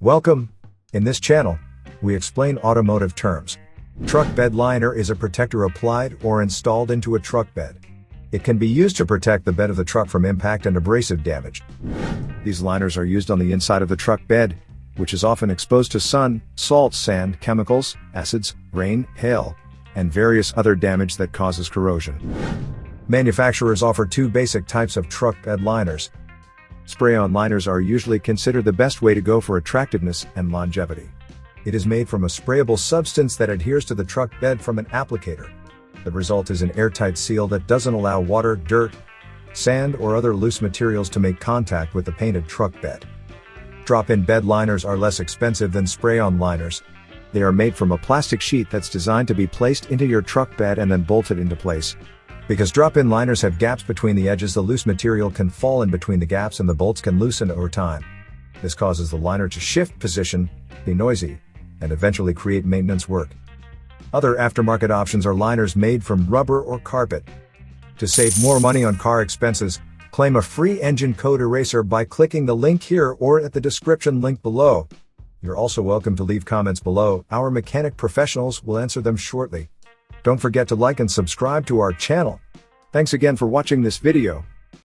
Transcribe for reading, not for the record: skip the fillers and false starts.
Welcome! In this channel, we explain automotive terms. Truck bed liner is a protector applied or installed into a truck bed. It can be used to protect the bed of the truck from impact and abrasive damage. These liners are used on the inside of the truck bed, which is often exposed to sun, salt, sand, chemicals, acids, rain, hail, and various other damage that causes corrosion. Manufacturers offer two basic types of truck bed liners. Spray-on liners are usually considered the best way to go for attractiveness and longevity. It is made from a sprayable substance that adheres to the truck bed from an applicator. The result is an airtight seal that doesn't allow water, dirt, sand, or other loose materials to make contact with the painted truck bed. Drop-in bed liners are less expensive than spray-on liners. They are made from a plastic sheet that's designed to be placed into your truck bed and then bolted into place. Because drop-in liners have gaps between the edges, the loose material can fall in between the gaps and the bolts can loosen over time. This causes the liner to shift position, be noisy, and eventually create maintenance work. Other aftermarket options are liners made from rubber or carpet. To save more money on car expenses, claim a free engine code eraser by clicking the link here or at the description link below. You're also welcome to leave comments below. Our mechanic professionals will answer them shortly. Don't forget to like and subscribe to our channel. Thanks again for watching this video.